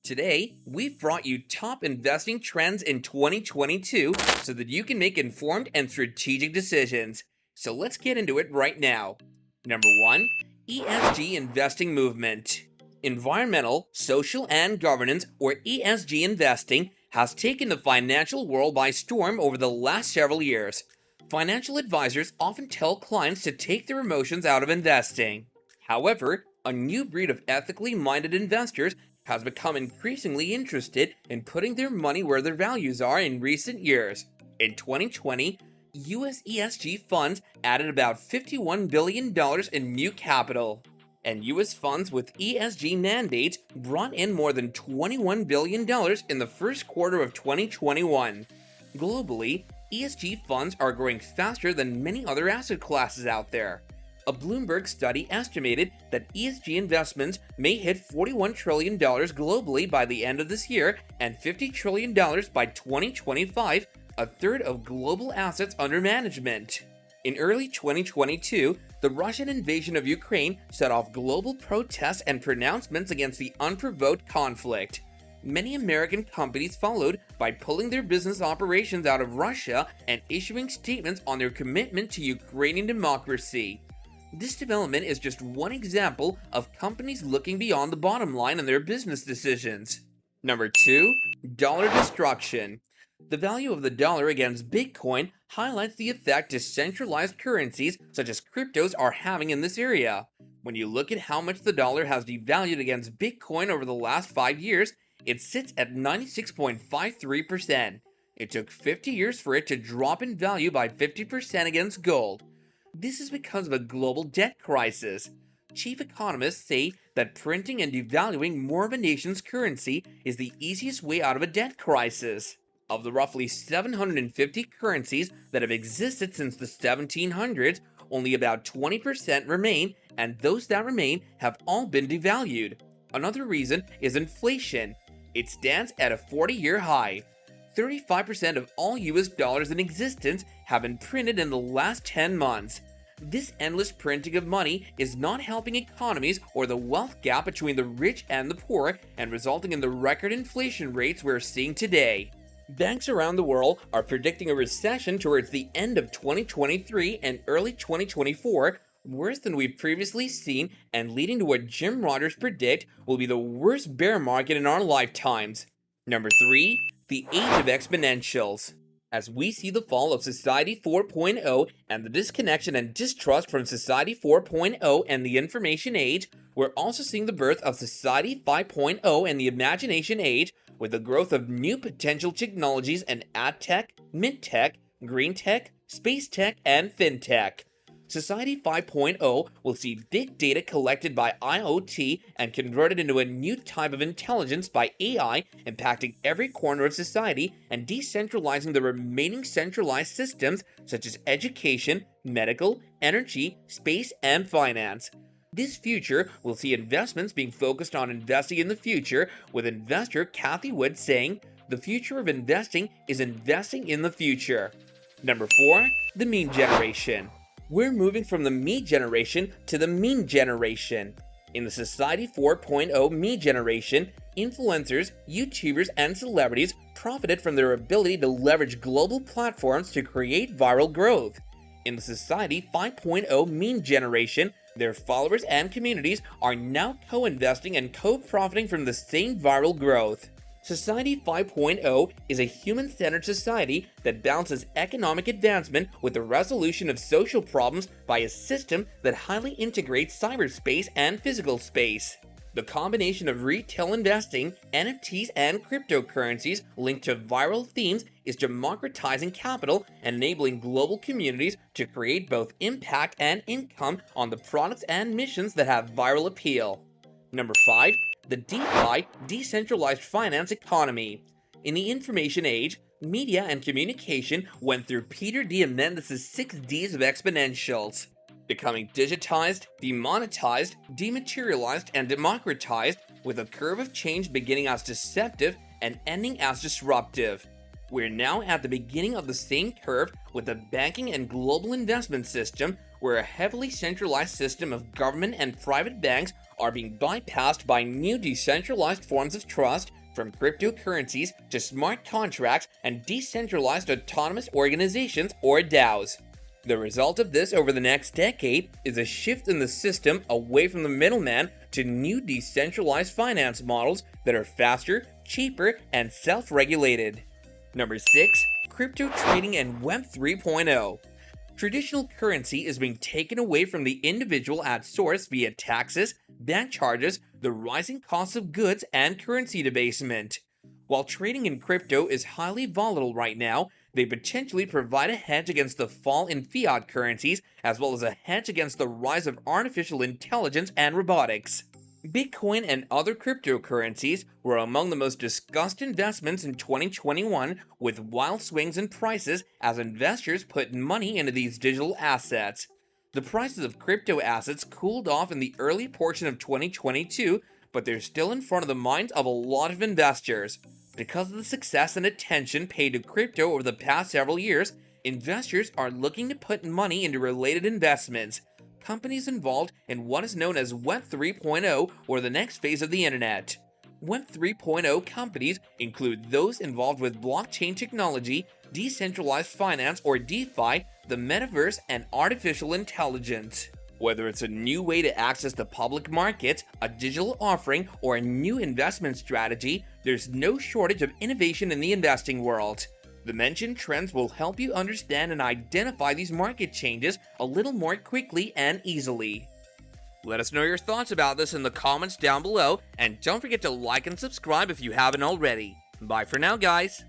Today, we've brought you top investing trends in 2022 so that you can make informed and strategic decisions. So let's get into it right now. Number 1. ESG Investing Movement. Environmental, Social, and Governance, or ESG investing, has taken the financial world by storm over the last several years. Financial advisors often tell clients to take their emotions out of investing. However, a new breed of ethically minded investors has become increasingly interested in putting their money where their values are in recent years. In 2020, US ESG funds added about $51 billion in new capital, and US funds with ESG mandates brought in more than $21 billion in the first quarter of 2021. Globally, ESG funds are growing faster than many other asset classes out there. A Bloomberg study estimated that ESG investments may hit $41 trillion globally by the end of this year and $50 trillion by 2025, a third of global assets under management. In early 2022, the Russian invasion of Ukraine set off global protests and pronouncements against the unprovoked conflict. Many American companies followed by pulling their business operations out of Russia and issuing statements on their commitment to Ukrainian democracy. This development is just one example of companies looking beyond the bottom line in their business decisions. Number 2. Dollar destruction. The value of the dollar against Bitcoin highlights the effect decentralized currencies such as cryptos are having in this area. When you look at how much the dollar has devalued against Bitcoin over the last 5 years, it sits at 96.53%. It took 50 years for it to drop in value by 50% against gold. This is because of a global debt crisis. Chief economists say that printing and devaluing more of a nation's currency is the easiest way out of a debt crisis. Of the roughly 750 currencies that have existed since the 1700s, only about 20% remain, and those that remain have all been devalued. Another reason is inflation. It stands at a 40-year high. 35% of all US dollars in existence have been printed in the last 10 months. This endless printing of money is not helping economies or the wealth gap between the rich and the poor, and resulting in the record inflation rates we're seeing today. Banks around the world are predicting a recession towards the end of 2023 and early 2024, worse than we've previously seen, and leading to what Jim Rogers predict will be the worst bear market in our lifetimes. Number 3. The Age of Exponentials. As we see the fall of Society 4.0 and the disconnection and distrust from Society 4.0 and the Information Age, we're also seeing the birth of Society 5.0 and the Imagination Age, with the growth of new potential technologies in ad tech, mid tech, green tech, space tech, and fintech. Society 5.0 will see big data collected by IoT and converted into a new type of intelligence by AI, impacting every corner of society and decentralizing the remaining centralized systems such as education, medical, energy, space, and finance. This future will see investments being focused on investing in the future, with investor Cathie Wood saying, "The future of investing is investing in the future." Number 4. The Meme Generation. We're moving from the me generation to the meme generation. In the Society 4.0 me generation, influencers, YouTubers, and celebrities profited from their ability to leverage global platforms to create viral growth. In the Society 5.0 meme generation, their followers and communities are now co-investing and co-profiting from the same viral growth. Society 5.0 is a human-centered society that balances economic advancement with the resolution of social problems by a system that highly integrates cyberspace and physical space. The combination of retail investing, NFTs, and cryptocurrencies linked to viral themes is democratizing capital and enabling global communities to create both impact and income on the products and missions that have viral appeal. Number 5. The DeFi, decentralized finance economy. In the information age, media and communication went through Peter Diamandis' 6 Ds of exponentials: becoming digitized, demonetized, dematerialized, and democratized, with a curve of change beginning as deceptive and ending as disruptive. We're now at the beginning of the same curve with the banking and global investment system, where a heavily centralized system of government and private banks are being bypassed by new decentralized forms of trust, from cryptocurrencies to smart contracts and decentralized autonomous organizations or DAOs. The result of this over the next decade is a shift in the system away from the middleman to new decentralized finance models that are faster, cheaper, and self-regulated. Number 6. Crypto trading and Web 3.0. Traditional currency is being taken away from the individual at source via taxes, bank charges, the rising cost of goods, and currency debasement. While trading in crypto is highly volatile right now, they potentially provide a hedge against the fall in fiat currencies, as well as a hedge against the rise of artificial intelligence and robotics. Bitcoin and other cryptocurrencies were among the most discussed investments in 2021, with wild swings in prices as investors put money into these digital assets. The prices of crypto assets cooled off in the early portion of 2022, but they're still in front of the minds of a lot of investors. Because of the success and attention paid to crypto over the past several years, investors are looking to put money into related investments. Companies involved in what is known as Web 3.0, or the next phase of the internet. Web 3.0 companies include those involved with blockchain technology, decentralized finance or DeFi, the metaverse, and artificial intelligence. Whether it's a new way to access the public markets, a digital offering, or a new investment strategy, there's no shortage of innovation in the investing world. The mentioned trends will help you understand and identify these market changes a little more quickly and easily. Let us know your thoughts about this in the comments down below, and don't forget to like and subscribe if you haven't already. Bye for now, guys.